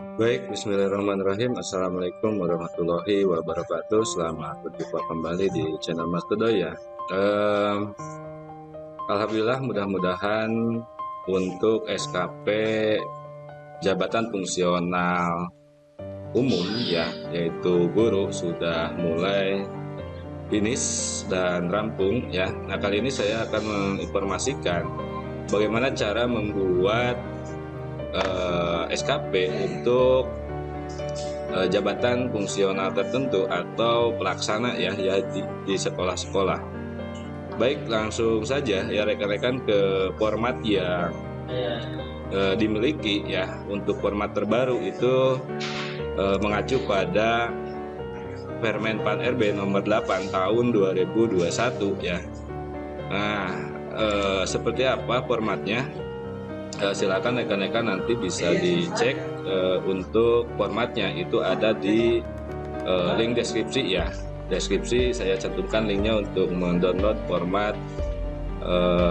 Baik, bismillahirrahmanirrahim. Assalamualaikum warahmatullahi wabarakatuh. Selamat berjumpa kembali di channel Mas Dodo ya. Alhamdulillah, mudah-mudahan untuk SKP jabatan fungsional umum ya, yaitu guru sudah mulai finish dan rampung ya. Nah, kali ini saya akan menginformasikan bagaimana cara membuat SKP untuk jabatan fungsional tertentu atau pelaksana ya di sekolah-sekolah. Baik, langsung saja ya rekan-rekan ke format yang dimiliki ya. Untuk format terbaru itu mengacu pada Permen Pan RB nomor 8 tahun 2021 ya. Nah, seperti apa formatnya? Silakan rekan-rekan nanti bisa dicek untuk formatnya, itu ada di link deskripsi ya. Deskripsi saya cantumkan linknya untuk mendownload format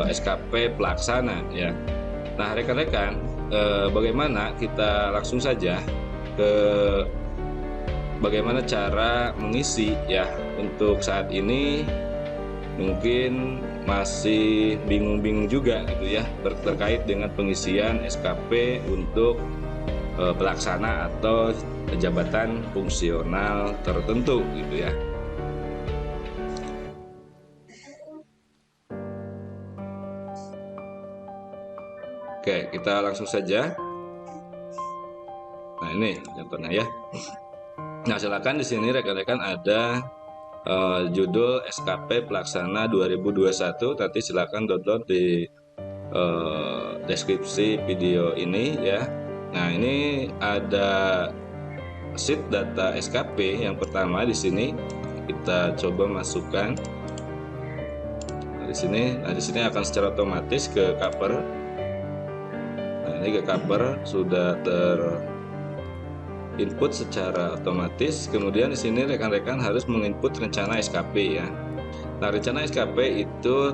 SKP pelaksana ya. Nah rekan-rekan, bagaimana kita langsung saja ke bagaimana cara mengisi ya. Untuk saat ini mungkin masih bingung-bingung juga gitu ya terkait dengan pengisian SKP untuk pelaksana atau jabatan fungsional tertentu gitu ya. Oke, kita langsung saja. Nah, ini contohnya ya. Nah, silakan di sini rekan-rekan ada judul SKP Pelaksana 2021. Nanti silakan download di deskripsi video ini ya. Nah, ini ada sheet data SKP yang pertama di sini. Kita coba masukkan. Nah, di sini akan secara otomatis ke cover. Nah, ini ke cover sudah input secara otomatis. Kemudian di sini rekan-rekan harus menginput rencana SKP ya. Nah, rencana SKP itu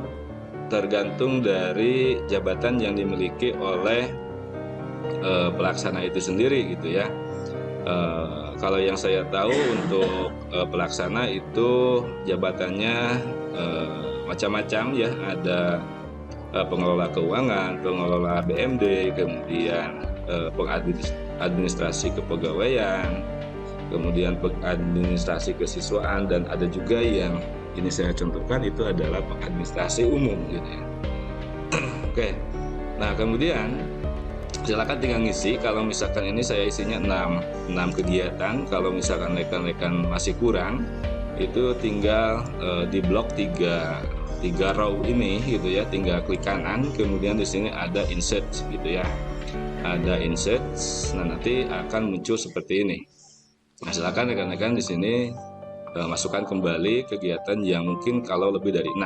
tergantung dari jabatan yang dimiliki oleh pelaksana itu sendiri gitu ya. Kalau yang saya tahu untuk pelaksana itu jabatannya macam-macam ya. Ada pengelola keuangan, pengelola BMD, kemudian administrasi kepegawaian, kemudian administrasi kesiswaan, dan ada juga yang ini saya contohkan itu adalah administrasi umum gitu ya. Oke, nah kemudian silakan tinggal ngisi. Kalau misalkan ini saya isinya 6 kegiatan, kalau misalkan rekan-rekan masih kurang itu tinggal di blok 3 row ini gitu ya, tinggal klik kanan, kemudian di sini ada insert gitu ya. Ada insert, nah nanti akan muncul seperti ini. Nah silakan rekan-rekan di sini masukkan kembali kegiatan yang mungkin kalau lebih dari 6.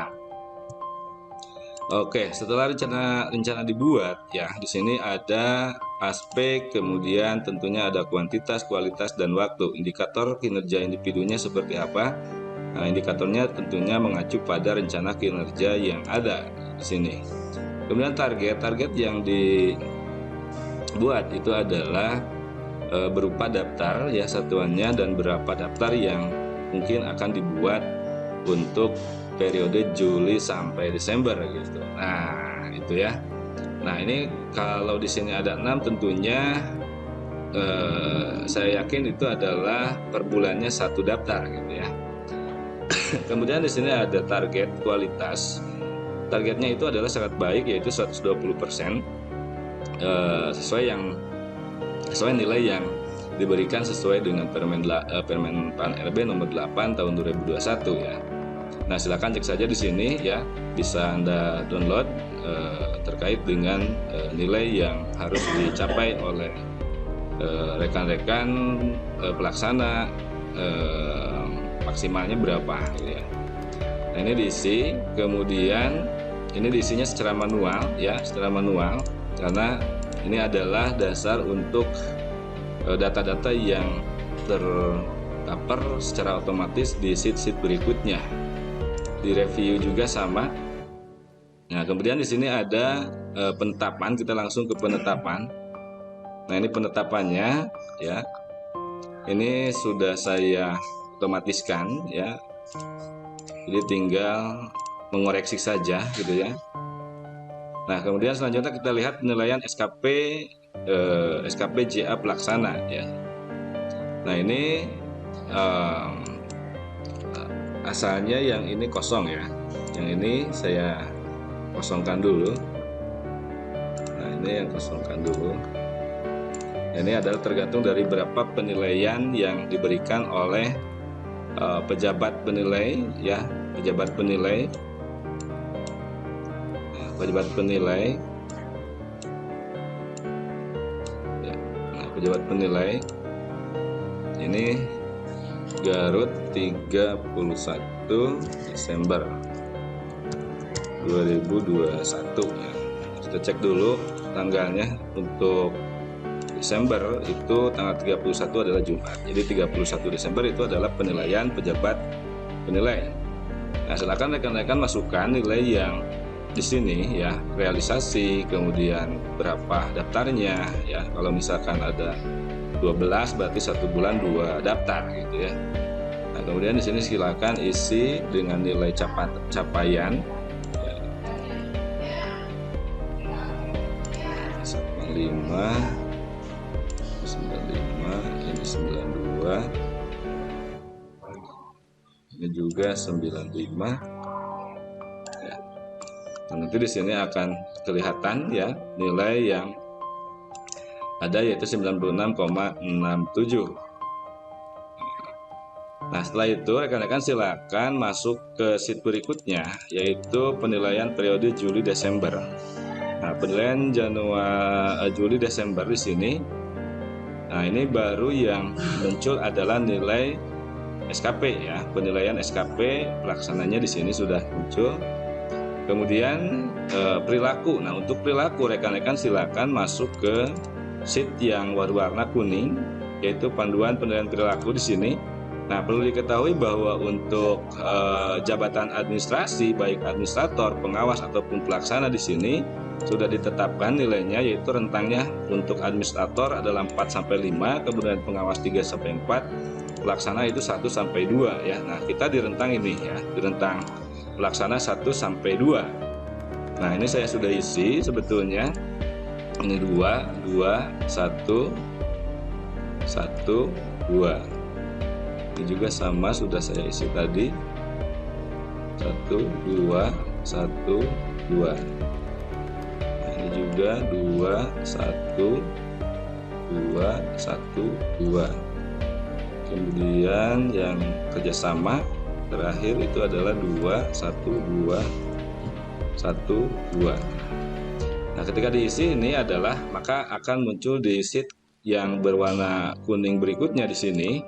Oke, setelah rencana dibuat ya, di sini ada aspek, kemudian tentunya ada kuantitas, kualitas, dan waktu. Indikator kinerja individunya seperti apa? Nah, indikatornya tentunya mengacu pada rencana kinerja yang ada di sini. Kemudian target yang dibuat itu adalah berupa daftar ya satuannya, dan berapa daftar yang mungkin akan dibuat untuk periode Juli sampai Desember gitu. Nah, itu ya. Nah, ini kalau di sini ada 6 tentunya saya yakin itu adalah per bulannya 1 daftar gitu ya. Kemudian di sini ada target kualitas. Targetnya itu adalah sangat baik, yaitu 120%, sesuai nilai yang diberikan sesuai dengan Permen Pan RB nomor 8 tahun 2021 ya. Nah, silakan cek saja di sini ya, bisa Anda download terkait dengan nilai yang harus dicapai oleh rekan-rekan pelaksana, maksimalnya berapa gitu ya. Nah, ini diisi, kemudian ini diisinya secara manual ya, secara manual, karena ini adalah dasar untuk data-data yang tercover secara otomatis di sheet berikutnya. Di review juga sama. Nah, kemudian di sini ada penetapan, kita langsung ke penetapan. Nah, ini penetapannya ya. Ini sudah saya otomatiskan ya. Jadi tinggal mengoreksi saja gitu ya. Nah, kemudian selanjutnya kita lihat penilaian SKP JA pelaksana ya. Nah, ini asalnya yang ini kosong ya. Yang ini saya kosongkan dulu. Nah, ini yang kosongkan dulu. Ini adalah tergantung dari berapa penilaian yang diberikan oleh pejabat penilai ya, pejabat penilai ya. Nah, pejabat penilai ini Garut 31 Desember 2021 ya. Kita cek dulu tanggalnya. Untuk Desember itu tanggal 31 adalah Jumat. Jadi 31 Desember itu adalah penilaian pejabat penilai. Nah, silakan rekan-rekan masukkan nilai yang di sini ya, realisasi, kemudian berapa daftarnya ya. Kalau misalkan ada 12 berarti 1 bulan 2 daftar gitu ya. Nah, kemudian di sini silakan isi dengan nilai capaian ya. 95, ini 92, ini juga 95 ya. Nah, nanti di sini akan kelihatan ya nilai yang ada, yaitu 96,67. Nah, setelah itu rekan-rekan silakan masuk ke sheet berikutnya, yaitu penilaian periode Juli Desember. Nah, penilaian Juli Desember di sini. Nah, ini baru yang muncul adalah nilai SKP ya, penilaian SKP pelaksananya di sini sudah muncul. Kemudian perilaku. Nah, untuk perilaku rekan-rekan silakan masuk ke sheet yang berwarna kuning, yaitu panduan penilaian perilaku di sini. Nah, perlu diketahui bahwa untuk jabatan administrasi, baik administrator, pengawas ataupun pelaksana di sini sudah ditetapkan nilainya, yaitu rentangnya untuk administrator adalah 4 sampai 5, kemudian pengawas 3 sampai 4, pelaksana itu 1 sampai 2 ya. Nah, kita di rentang ini ya, di rentang pelaksana 1 sampai 2. Nah, ini saya sudah isi sebetulnya. Ini 2, 2, 1, 1, 2. Ini juga sama sudah saya isi tadi. 1, 2, 1, 2. Ini juga 2, 1, 2, 1, 2. Kemudian yang kerjasama terakhir itu adalah 2, 1, 2, 1, 2. Nah, ketika diisi ini adalah, maka akan muncul di sheet yang berwarna kuning berikutnya di sini.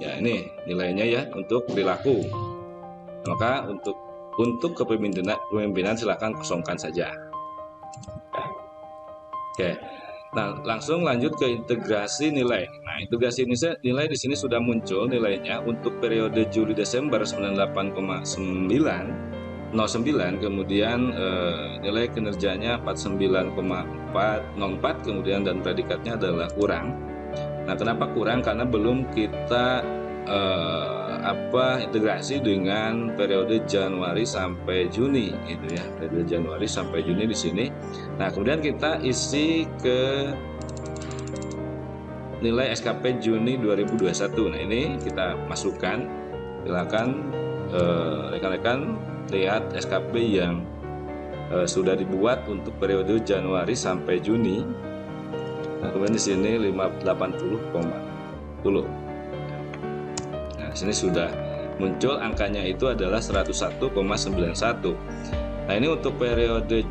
Ya, ini nilainya ya untuk perilaku. Maka untuk kepemimpinan silakan kosongkan saja. Oke, nah langsung lanjut ke integrasi nilai. Nah, integrasi nilai di sini sudah muncul nilainya untuk periode Juli Desember 98,909, kemudian nilai kinerjanya 49,404, kemudian dan predikatnya adalah kurang. Nah, kenapa kurang? Karena belum kita integrasi dengan periode Januari sampai Juni gitu ya, periode Januari sampai Juni di sini. Nah, kemudian kita isi ke nilai SKP Juni 2021. Nah, ini kita masukkan. Silakan rekan-rekan lihat SKP yang sudah dibuat untuk periode Januari sampai Juni. Nah, kemudian di sini 580,10. Nah, di sini sudah muncul angkanya, itu adalah 101,91. Nah, ini untuk periode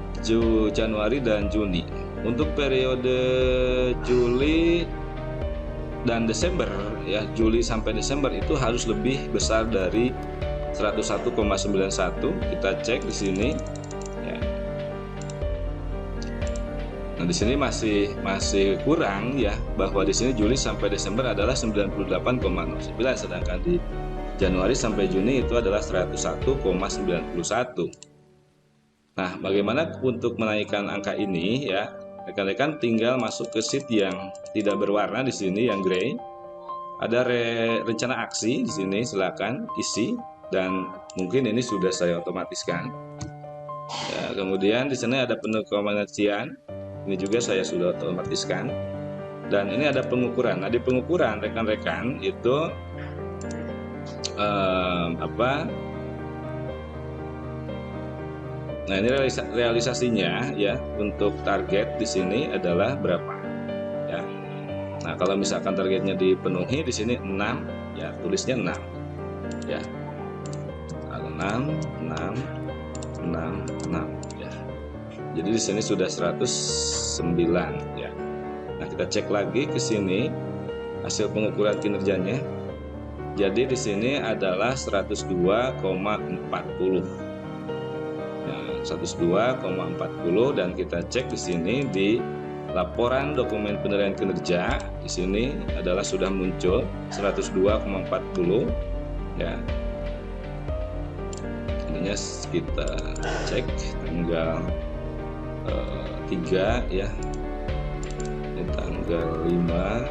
Januari dan Juni. Untuk periode Juli dan Desember ya, Juli sampai Desember itu harus lebih besar dari 101,91. Kita cek di sini ya. Nah, di sini masih kurang ya, bahwa di sini Juli sampai Desember adalah 98,09, sedangkan di Januari sampai Juni itu adalah 101,91. Nah, bagaimana untuk menaikkan angka ini ya? rekan-rekan tinggal masuk ke sheet yang tidak berwarna di sini, yang gray. Ada rencana aksi di sini, silakan isi, dan mungkin ini sudah saya otomatiskan. Ya, kemudian di sini ada pendokumentasian, ini juga saya sudah otomatiskan. Dan ini ada pengukuran. Nah, di pengukuran rekan-rekan itu nah ini realisasinya ya, untuk target di sini adalah berapa ya. Nah, kalau misalkan targetnya dipenuhi di sini 6 ya, tulisnya 6 ya. 6 ya. Jadi di sini sudah 109 ya. Nah, kita cek lagi ke sini hasil pengukuran kinerjanya. Jadi di sini adalah 102,40. Ya, 102,40, dan kita cek di sini di laporan dokumen penilaian kinerja. Di sini adalah sudah muncul 102,40 ya. Ininya kita cek tanggal 3 ya. Ini tanggal 5.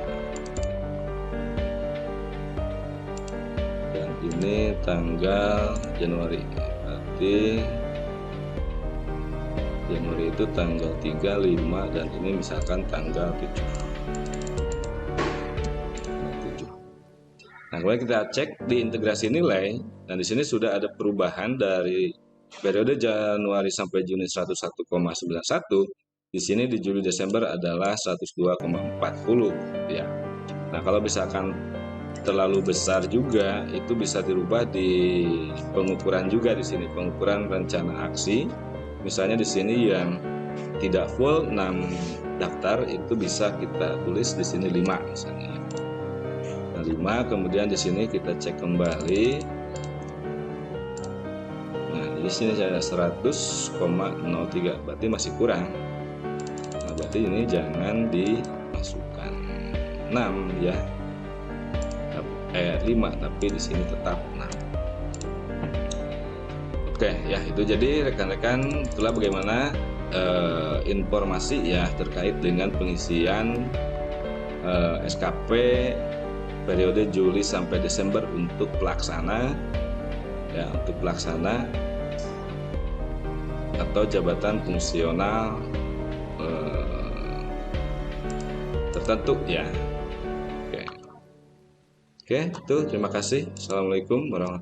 Dan ini tanggal Januari. Berarti Januari itu tanggal 3, 5, dan ini misalkan tanggal 7. Nah, kemudian kita cek di integrasi nilai, dan di sini sudah ada perubahan dari periode Januari sampai Juni 101,91. Di sini di Juli Desember adalah 102,40 ya. Nah, kalau misalkan terlalu besar juga, itu bisa dirubah di pengukuran juga di sini, pengukuran rencana aksi. Misalnya di sini yang tidak full 6 daftar itu bisa kita tulis di sini 5 misalnya. Nah, 5, kemudian di sini kita cek kembali. Nah, di sini saya 100,03, berarti masih kurang. Nah, berarti ini jangan dimasukkan 6 ya. 5, tapi di sini tetap 6. Oke ya, itu jadi rekan-rekan, itulah bagaimana informasi ya terkait dengan pengisian SKP periode Juli sampai Desember untuk pelaksana ya, untuk pelaksana atau jabatan fungsional tertentu ya. Oke, itu terima kasih. Assalamualaikum warahmatullahi wabarakatuh.